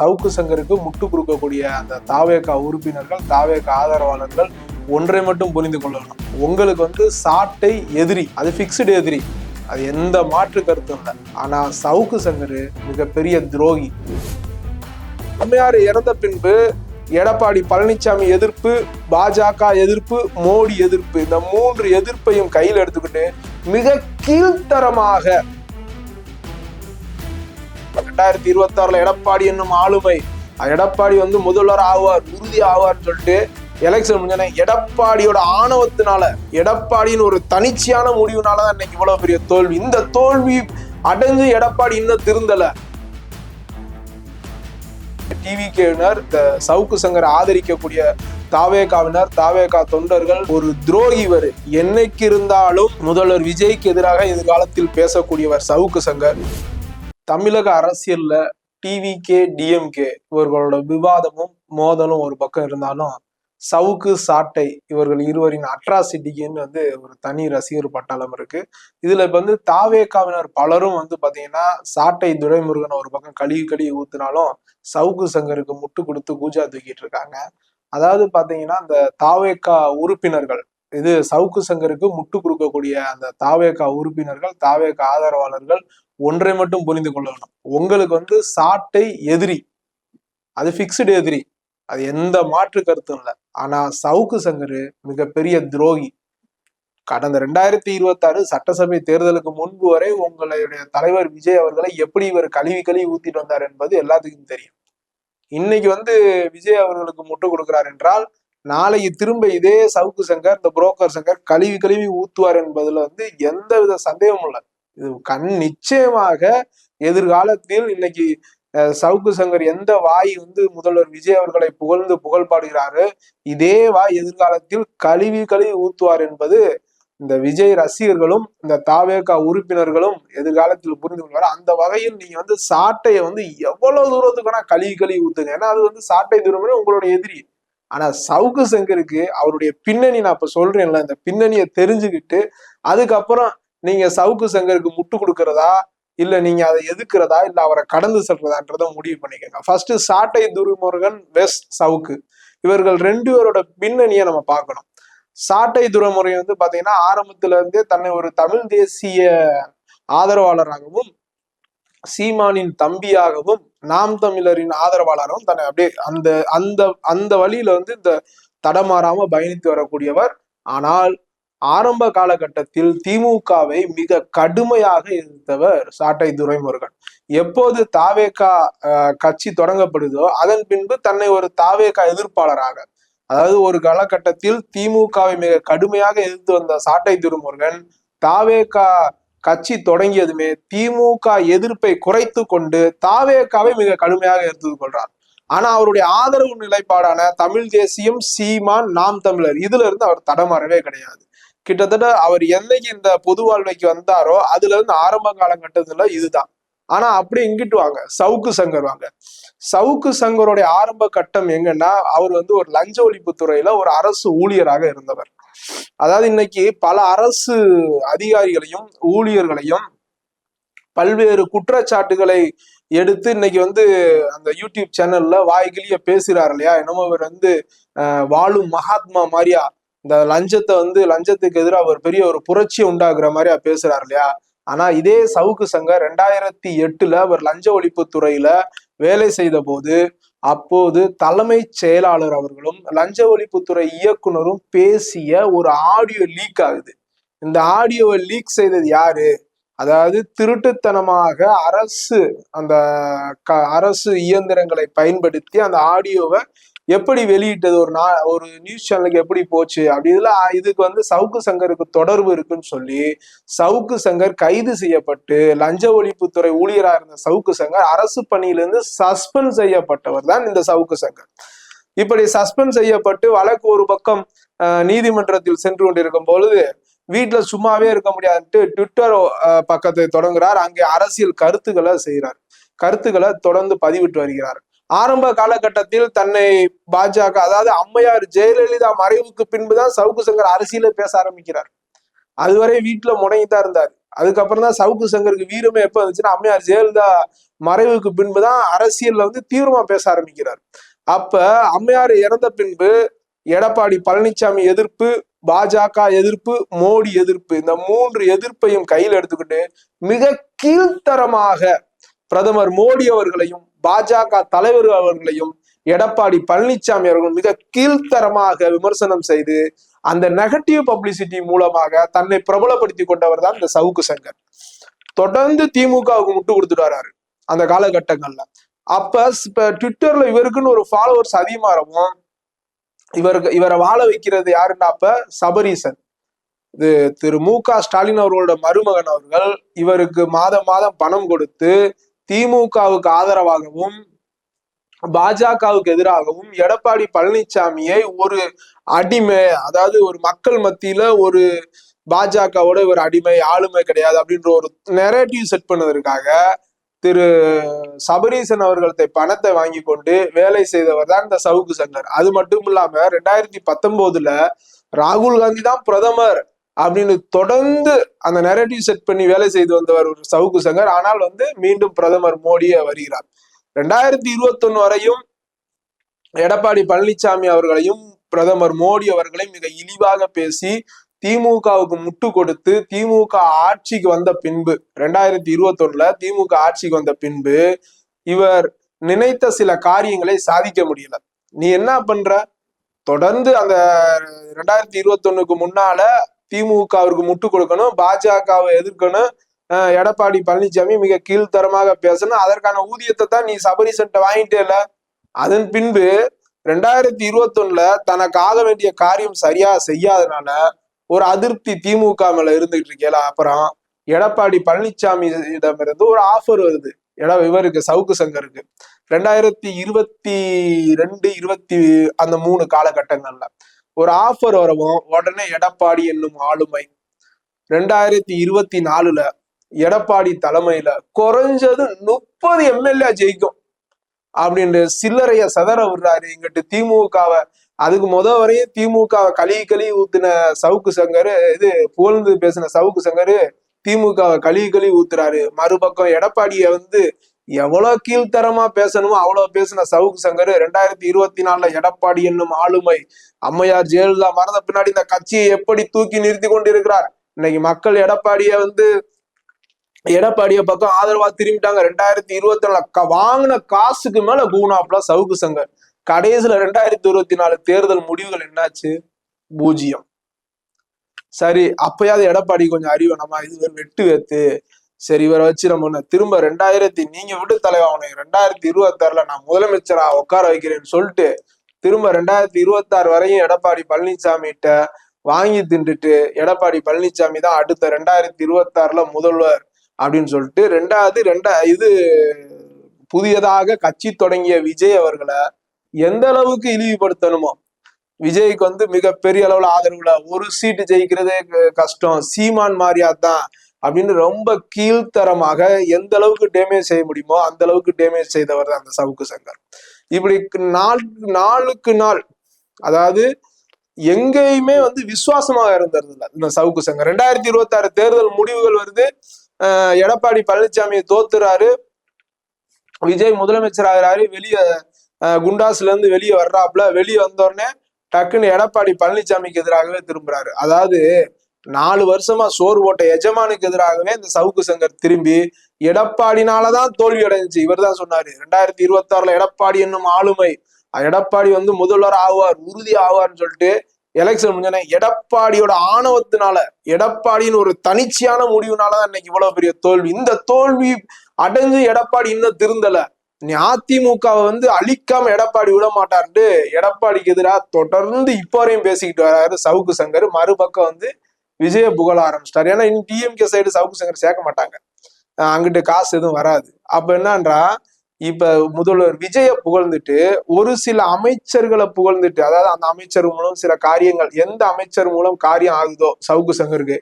சவுக்கு சங்கருக்கு முட்டு கொடுக்கக்கூடிய அந்த தாவேகா உறுப்பினர்கள், தாவேகா ஆதரவாளர்கள் ஒன்றை மட்டும் புரிந்து கொள்ளணும். உங்களுக்கு வந்து சாட்டை எதிரி, அது பிக்ஸ்டு எதிரி, அது எந்த மாற்று கருத்தும் இல்லை. ஆனா சவுக்கு சங்கரு மிகப்பெரிய துரோகி. அம்மையார் இறந்த பின்பு எடப்பாடி பழனிசாமி எதிர்ப்பு, பாஜக எதிர்ப்பு, மோடி எதிர்ப்பு, இந்த 3 எதிர்ப்பையும் கையில் எடுத்துக்கிட்டு மிக கீழ்த்தரமாக 2026 எடப்பாடி என்னும் ஆளுமை, எடப்பாடி வந்து முதல்வர் ஆவார், உறுதி ஆவார்னு சொல்லிட்டு எலெக்ஷன் முடிஞ்சோன்னே எடப்பாடியோட ஆணவத்தினால, எடப்பாடியின் ஒரு தனிச்சையான முடிவுனாலதான் இன்னைக்கு இவ்வளவு பெரிய தோல்வி. இந்த தோல்வி அடைஞ்சு எடப்பாடி இன்னும் திருந்தல. டிவிகேவினர், இந்த சவுக்கு சங்கரை ஆதரிக்கக்கூடிய தாவேகாவினர், தாவேகா தொண்டர்கள் ஒரு துரோகிவர். என்னைக்கு இருந்தாலும் முதல்வர் விஜய்க்கு எதிராக எதிர்காலத்தில் பேசக்கூடியவர் சவுக்கு சங்கர். தமிழக அரசியல்ல டிவிகே, டிஎம்கே இவர்களோட விவாதமும் மோதலும் ஒரு பக்கம் இருந்தாலும், சவுக்கு சாட்டை இவர்கள் இருவரின் அட்ராசிட்டிக்குன்னு வந்து ஒரு தனி ரசிகர் பட்டாளம் இருக்கு. இதுல இப்ப வந்து தாவேகாவினர் பலரும் வந்து பாத்தீங்கன்னா சாட்டை துரைமுருகன் ஒரு பக்கம் கழுவி ஊத்தினாலும் சவுக்கு சங்கருக்கு முட்டு கொடுத்து கூஜா தூக்கிட்டு இருக்காங்க. அதாவது பாத்தீங்கன்னா அந்த தாவேகா உறுப்பினர்கள், இது சவுக்கு சங்கருக்கு முட்டு கொடுக்கக்கூடிய அந்த தாவேகா உறுப்பினர்கள், தாவேகா ஆதரவாளர்கள் ஒன்றை மட்டும் புரிந்து கொள்ளணும். உங்களுக்கு வந்து சாட்டை எதிரி, அது பிக்ஸ்டு எதிரி, அது எந்த மாற்று கருத்தும் இல்லை. ஆனா சவுக்கு சங்கரு மிகப்பெரிய துரோகி. கடந்த 2026 சட்டசபை தேர்தலுக்கு முன்பு வரை உங்களுடைய தலைவர் விஜய் அவர்களை எப்படி இவர் கழுவி ஊத்திட்டு வந்தார் என்பது எல்லாத்துக்கும் தெரியும். இன்னைக்கு வந்து விஜய் அவர்களுக்கு முட்டு கொடுக்கிறார் என்றால், நாளைக்கு திரும்ப இதே சவுக்கு சங்கர், இந்த புரோக்கர் சங்கர் கழுவி ஊத்துவார் என்பதுல வந்து எந்தவித சந்தேகமும் இல்லை. இது நிச்சயமாக எதிர்காலத்தில் இன்னைக்கு சவுக்கு சங்கர் எந்த வாய் வந்து முதல்வர் விஜய் அவர்களை புகழ்ந்து புகழ் பாடுகிறாரு, இதே வாய் எதிர்காலத்தில் கழுவி ஊத்துவார் என்பது இந்த விஜய் ரசிகர்களும் இந்த தாவேகா உறுப்பினர்களும் எதிர்காலத்தில் புரிந்து கொள்வார். அந்த வகையில் நீங்க வந்து சாட்டையை வந்து எவ்வளவு தூரத்துக்குனா கழுவி ஊத்துங்க. ஏன்னா அது வந்து சாட்டை தூரமே உங்களோட எதிரி. ஆனா சவுக்கு சங்கருக்கு அவருடைய பின்னணி, நான் இப்ப சொல்றேன்ல, இந்த பின்னணியை தெரிஞ்சுக்கிட்டு அதுக்கப்புறம் நீங்க சவுக்கு சங்கருக்கு முட்டு கொடுக்கறதா, இல்ல நீங்க அதை எதிர்க்கிறதா, இல்ல அவரை கடந்து செல்றதான்றத முடிவு பண்ணிக்கோங்க. ஃபர்ஸ்ட் சாட்டை துரைமுருகன் வெஸ்ட் சவுக்கு இவர்கள் 2 பேரோட பின்னணியை நம்ம பார்க்கணும். சாட்டை துரைமுருகன் வந்து பாத்தீங்கன்னா ஆரம்பத்துல இருந்தே தன்னை ஒரு தமிழ் தேசிய ஆதரவாளராகவும், சீமானின் தம்பியாகவும், நாம் தமிழரின் ஆதரவாளராகவும் தன்னை அப்படியே அந்த அந்த அந்த வழியில வந்து இந்த தடமாறாம பயணித்து வரக்கூடியவர். ஆனால் ஆரம்ப காலகட்டத்தில் திமுகவை மிக கடுமையாக எதிர்த்தவர் சாட்டை துரைமுருகன். எப்போது தாவேகா கட்சி தொடங்கப்படுதோ அதன் பின்பு தன்னை ஒரு தாவேகா எதிர்ப்பாளராக, அதாவது ஒரு காலகட்டத்தில் திமுகவை மிக கடுமையாக எதிர்த்து வந்த சாட்டை துரைமுருகன் தாவேகா கட்சி தொடங்கியதுமே திமுக எதிர்ப்பை குறைத்து கொண்டு தாவேகாவை மிக கடுமையாக எதிர்த்து கொள்றார். ஆனா அவருடைய ஆதரவு நிலைப்பாடான தமிழ் தேசியம், சீமான், நாம் தமிழர், இதுல இருந்து அவர் தடமாறவே கிடையாது. கிட்டத்தட்ட அவர் என்னைக்கு இந்த பொது வாழ்வைக்கு வந்தாரோ அதுல இருந்து ஆரம்ப காலகட்டத்துல இதுதான். ஆனா அப்படி இங்கிட்டு வாங்க, சவுக்கு சங்கர் வாங்க. சவுக்கு சங்கருடைய ஆரம்ப கட்டம் எங்கன்னா, அவர் வந்து ஒரு லஞ்ச ஒழிப்பு துறையில ஒரு அரசு ஊழியராக இருந்தவர். அதாவது இன்னைக்கு பல அரசு அதிகாரிகளையும் ஊழியர்களையும் பல்வேறு குற்றச்சாட்டுகளை எடுத்து இன்னைக்கு வந்து அந்த யூடியூப் சேனல்ல வாய்கிலிய பேசுறாரு இல்லையா, என்னமோ இவர் வந்து வாழும் மகாத்மா மாதிரியா இந்த லஞ்சத்துக்கு எதிராக ஒரு பெரிய ஒரு புரட்சியை உண்டாக்குற மாதிரியா பேசுறாரு இல்லையா. ஆனா இதே சவுக்கு சங்கர் 2008 அவர் லஞ்ச ஒழிப்பு துறையில வேலை செய்த போது, அப்போது தலைமை செயலாளர் அவர்களும் லஞ்ச ஒழிப்புத்துறை இயக்குனரும் பேசிய ஒரு ஆடியோ லீக் ஆகுது. இந்த ஆடியோவை லீக் செய்தது யாரு? அதாவது திருட்டுத்தனமாக அரசு இயந்திரங்களை பயன்படுத்தி அந்த ஆடியோவை எப்படி வெளியிட்டது, ஒரு நியூஸ் சேனலுக்கு எப்படி போச்சு அப்படி இதுக்கு வந்து சவுக்கு சங்கருக்கு தொடர்பு இருக்குன்னு சொல்லி சவுக்கு சங்கர் கைது செய்யப்பட்டு, லஞ்ச ஒழிப்புத்துறை ஊழியராக இருந்த சவுக்கு சங்கர் அரசு பணியிலிருந்து சஸ்பெண்ட் செய்யப்பட்டவர் தான் இந்த சவுக்கு சங்கர். இப்படி சஸ்பெண்ட் செய்யப்பட்டு வழக்கு ஒரு பக்கம் நீதிமன்றத்தில் சென்று கொண்டிருக்கும் பொழுது வீட்டுல சும்மாவே இருக்க முடியாதுன்ட்டு ட்விட்டர் பக்கத்தை தொடங்குறார். அங்கே அரசியல் கருத்துக்களை தொடர்ந்து பதிவிட்டு வருகிறார். ஆரம்ப காலகட்டத்தில் தன்னை பாஜக, அதாவது அம்மையார் ஜெயலலிதா மறைவுக்கு பின்புதான் சவுக்கு சங்கர் அரசியல பேச ஆரம்பிக்கிறார். அதுவரை வீட்டுல முடங்கிதான் இருந்தார். அதுக்கப்புறம் தான் சவுக்கு சங்கருக்கு வீரமே எப்ப வந்துச்சுன்னா அம்மையார் ஜெயலலிதா மறைவுக்கு பின்புதான் அரசியல்ல வந்து தீவிரமா பேச ஆரம்பிக்கிறார். அப்ப அம்மையார் இறந்த பின்பு எடப்பாடி பழனிசாமி எதிர்ப்பு, பாஜக எதிர்ப்பு, மோடி எதிர்ப்பு, இந்த 3 எதிர்ப்பையும் கையில் எடுத்துக்கிட்டு மிக கீழ்த்தரமாக பிரதமர் மோடி அவர்களையும் பாஜக தலைவர் அவர்களையும் எடப்பாடி பழனிசாமி அவர்கள் மிக கீழ்த்தரமாக விமர்சனம் செய்து அந்த நெகட்டிவ் பப்ளிசிட்டி மூலமாக தன்னை பிரபலப்படுத்தி கொண்டவர் தான் இந்த சவுக்கு சங்கர். தொடர்ந்து திமுகவுக்கு முட்டு கொடுத்துட்டு வர்றாரு அந்த காலகட்டங்கள்ல. அப்ப இப்ப ட்விட்டர்ல இவருக்குன்னு ஒரு ஃபாலோவர்ஸ் அதிகமாகவும் இவரை வாழ வைக்கிறது யாருன்னா அப்ப சபரீசன், இது திரு மு.க. ஸ்டாலின் அவர்களோட மருமகன் அவர்கள் இவருக்கு மாதம் மாதம் பணம் கொடுத்து திமுகவுக்கு ஆதரவாகவும் பாஜகவுக்கு எதிராகவும் எடப்பாடி பழனிசாமியை ஒரு அடிமை, அதாவது ஒரு மக்கள் மத்தியில ஒரு பாஜகவோட ஒரு அடிமை, ஆளுமை கிடையாது அப்படின்ற ஒரு நெரேட்டிவ் செட் பண்ணதற்காக திரு சபரீசன் அவர்கள்ட்ட பணத்தை வாங்கி கொண்டு வேலை செய்தவர் தான் இந்த சவுக்கு சங்கர். அது மட்டும் இல்லாம 2019 ராகுல் காந்தி தான் பிரதமர் அப்படின்னு தொடர்ந்து அந்த நெரேட்டிவ் செட் பண்ணி வேலை செய்து வந்தவர் ஒரு சவுக்கு சங்கர். ஆனால் வந்து மீண்டும் பிரதமர் மோடியே வருகிறார். 2021 வரையும் எடப்பாடி பழனிசாமி அவர்களையும் பிரதமர் மோடி அவர்களையும் மிக இழிவாக பேசி திமுகவுக்கு முட்டு கொடுத்து திமுக ஆட்சிக்கு வந்த பின்பு 2021 திமுக ஆட்சிக்கு வந்த பின்பு இவர் நினைத்த சில காரியங்களை சாதிக்க முடியல. நீ என்ன பண்ற, தொடர்ந்து அந்த 2021 முன்னால திமுகவிற்கு முட்டு கொடுக்கணும், பாஜகவை எதிர்க்கணும், எடப்பாடி பழனிசாமி மிக கீழ்த்தரமாக பேசணும், அதற்கான ஊதியத்தை தான் நீ சபரீசன்ட்ட வாங்கிட்டே இல்ல. அதன் பின்பு 2021 தனக்கு ஆக வேண்டிய காரியம் சரியா செய்யாதனால ஒரு அதிருப்தி திமுக மேல இருந்துகிட்டு இருக்கேல. அப்புறம் எடப்பாடி பழனிசாமியிடமிருந்து ஒரு ஆஃபர் வருது இவருக்கு சவுக்கு சங்கருக்கு 2022-23 காலகட்டங்கள்ல ஒரு ஆஃபர் வரவும் உடனே எடப்பாடி என்னும் ஆளுமை 2024 எடப்பாடி தலைமையில குறைஞ்சது 30 எம்எல்ஏ ஜெயிக்கும் அப்படின்ற சில்லறைய சதற விடுறாரு. இங்கிட்டு திமுகவை அதுக்கு வரையும் திமுகவை கழுவி ஊத்துன சவுக்கு சங்கர், இது புகழ்ந்து பேசின சவுக்கு சங்கர் திமுகவை கழுவி ஊத்துறாரு. மறுபக்கம் எடப்பாடிய வந்து எவ்வளவு கீழ்த்தரமா பேசணுமோ அவ்வளவு பேசின சவுக்கு சங்கர் 2024 எடப்பாடி என்னும் ஆளுமை, அம்மையார் ஜெயலலிதா மறந்த பின்னாடி இந்த கட்சியை எப்படி தூக்கி நிறுத்தி கொண்டிருக்கிறார். இன்னைக்கு மக்கள் எடப்பாடிய பக்கம் ஆதரவா திரும்பிட்டாங்க. 2024 வாங்கின காசுக்கு மேல கூனாப்ல சவுக்கு சங்கர். கடைசியில 2024 தேர்தல் முடிவுகள் என்னாச்சு? 0. சரி, அப்பயாவது எடப்பாடி கொஞ்சம் அறிவு, நம்ம இது வெட்டு வேத்து, சரி இவரை வச்சு நம்ம திரும்ப நீங்க விட்டு தலைவாகணும், 2026 நான் முதலமைச்சரா உட்கார வைக்கிறேன்னு சொல்லிட்டு திரும்ப 2026 வரையும் எடப்பாடி பழனிசாமிகிட்ட வாங்கி தின்றுட்டு எடப்பாடி பழனிசாமி தான் அடுத்த 2026 முதல்வர் அப்படின்னு சொல்லிட்டு இது புதியதாக கட்சி தொடங்கிய விஜய் அவர்களை எந்த அளவுக்கு இழிவுபடுத்தணுமோ, விஜய்க்கு வந்து மிகப்பெரிய அளவுல ஆதரவுல ஒரு சீட்டு ஜெயிக்கிறதே கஷ்டம், சீமான் மாரியாதான் அப்படின்னு ரொம்ப கீழ்த்தரமாக எந்த அளவுக்கு டேமேஜ் செய்ய முடியுமோ அந்த அளவுக்கு டேமேஜ் செய்தவர் தான் அந்த சவுக்கு சங்கர். இப்படி நாளுக்கு நாள், அதாவது எங்கேயுமே வந்து விசுவாசமாக இருந்தது இல்லை இந்த சவுக்கு சங்கர். 2026 தேர்தல் முடிவுகள் வருது, எடப்பாடி பழனிசாமியை தோத்துறாரு, விஜய் முதலமைச்சர் ஆகிறாரு, வெளியே குண்டாஸ்ல இருந்து வெளியே வர்றாப்புல, வெளியே வந்தோடனே டக்குன்னு எடப்பாடி பழனிசாமிக்கு எதிராகவே திரும்புறாரு. அதாவது 4 வருஷமா சோறு போட்ட எஜமானுக்கு எதிராகவே இந்த சவுக்கு சங்கர் திரும்பி எடப்பாடினாலதான் தோல்வி அடைஞ்சிச்சு. இவர் தான் சொன்னாரு 2026 எடப்பாடி என்னும் ஆளுமை, எடப்பாடி வந்து முதல்வர் ஆவார், உறுதி ஆவார்னு சொல்லிட்டு எலெக்ஷன் முடிஞ்சோன்னே எடப்பாடியோட ஆணவத்தினால, எடப்பாடியின் ஒரு தனிச்சையான முடிவுனாலதான் இன்னைக்கு இவ்வளவு பெரிய தோல்வி. இந்த தோல்வி அடைஞ்சு எடப்பாடி இன்னும் திருந்தல. நீ அதிமுகவை வந்து அழிக்காம எடப்பாடி விட மாட்டார்ட்டு எடப்பாடிக்கு எதிராக தொடர்ந்து இப்போ வரையும் பேசிக்கிட்டு வர்றாரு சவுக்கு சங்கர். மறுபக்கம் வந்து விஜய புகழ ஆரம்பிச்சிட்டாரு. ஏன்னா இன்னும் டிஎம்கே சைடு சவுக்கு சங்கர் சேர்க்க மாட்டாங்க, அங்கிட்டு காசு எதுவும் வராது. அப்ப என்னன்றா, இப்ப முதல்வர் விஜய புகழ்ந்துட்டு ஒரு சில அமைச்சர்களை புகழ்ந்துட்டு, அதாவது அந்த அமைச்சர் மூலம் சில காரியங்கள், எந்த அமைச்சர் மூலம் காரியம் ஆகுதோ சவுக்கு சங்கருக்கு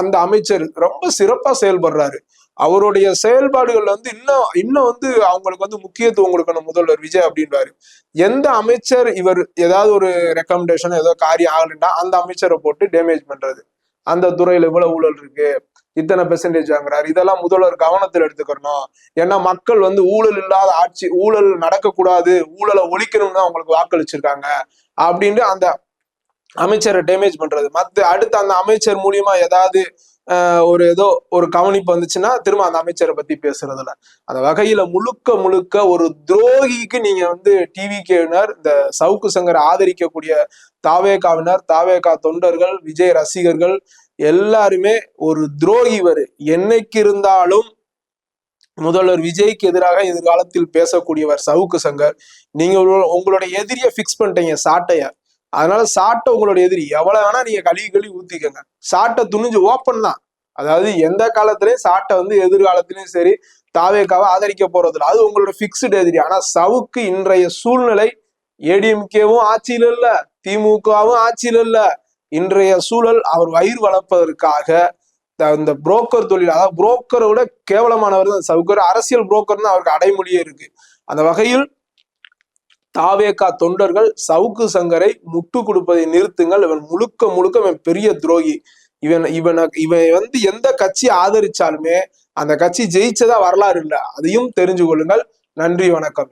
அந்த அமைச்சர் ரொம்ப சிறப்பா செயல்படுறாரு. அவருடைய செயல்பாடுகள் வந்து இன்னும் வந்து அவங்களுக்கு வந்து முக்கியத்துவம் கொடுக்கணும் முதல்வர் விஜய் அப்படின்றாரு. எந்த அமைச்சர் இவர் ஏதாவது ஒரு ரெக்கமெண்டேஷன் ஏதோ காரியம் ஆகலண்டா அந்த அமைச்சரை போட்டு டேமேஜ் பண்றது, அந்த துறையில இவ்வளவு ஊழல் இருக்கு, இத்தனை பெர்சன்டேஜ் வாங்குறாரு, இதெல்லாம் முதல்வர் கவனத்தில் எடுத்துக்கணும். ஏன்னா மக்கள் வந்து ஊழல் இல்லாத ஆட்சி, ஊழல் நடக்கக்கூடாது, ஊழலை ஒழிக்கணும்னு அவங்களுக்கு வாக்களிச்சிருக்காங்க அப்படின்ட்டு அந்த அமைச்சரை டேமேஜ் பண்றது. அடுத்து அந்த அமைச்சர் மூலியமா ஏதாவது ஏதோ ஒரு கவனிப்பு வந்துச்சுன்னா திரும்ப அந்த அமைச்சரை பத்தி பேசுறதுல அந்த வகையில முழுக்க முழுக்க ஒரு துரோகிக்கு நீங்க வந்து டிவிகேவினர், இந்த சவுக்கு சங்கரை ஆதரிக்கக்கூடிய தாவேகாவினர், தாவேகா தொண்டர்கள், விஜய் ரசிகர்கள் எல்லாருமே ஒரு துரோகி. என்னைக்கு இருந்தாலும் முதல்வர் விஜய்க்கு எதிராக எதிர்காலத்தில் பேசக்கூடியவர் சவுக்கு சங்கர். நீங்க உங்களுடைய எதிரியை பிக்ஸ் பண்ணிட்டீங்க, சாட்டைய. அதனால சாட்டை உங்களோட எதிரி, எவ்வளவு வேணா நீங்க கழுவி ஊத்திக்கங்க. சாட்டை துணிஞ்சு ஓப்பன் தான். அதாவது எந்த காலத்திலயும் சாட்டை வந்து எதிர்காலத்திலயும் சரி தாவேக்காவை ஆதரிக்க போறது இல்லை, அது உங்களோட பிக்ஸ்டு எதிரி. ஆனா சவுக்கு இன்றைய சூழ்நிலை, ஏடிஎம்கேவும் ஆட்சியில் இல்ல, திமுகவும் ஆட்சியில் இல்ல. இன்றைய சூழல் அவர் வயிறு வளர்ப்பதற்காக இந்த புரோக்கர் தொழில், அதாவது புரோக்கரை விட கேவலமானவர் தான் சவுக்கர். அரசியல் புரோக்கர் தான் அவருக்கு அடைமொழியே இருக்கு. அந்த வகையில் தாவேகா தொண்டர்கள் சவுக்கு சங்கரை முட்டு கொடுப்பதை நிறுத்துங்கள். இவன் முழுக்க முழுக்க இவன் பெரிய துரோகி. இவன் வந்து எந்த கட்சி ஆதரிச்சாலுமே அந்த கட்சி ஜெயிச்சதா வரலாறு இல்லை, அதையும் தெரிஞ்சு கொள்ளுங்கள். நன்றி, வணக்கம்.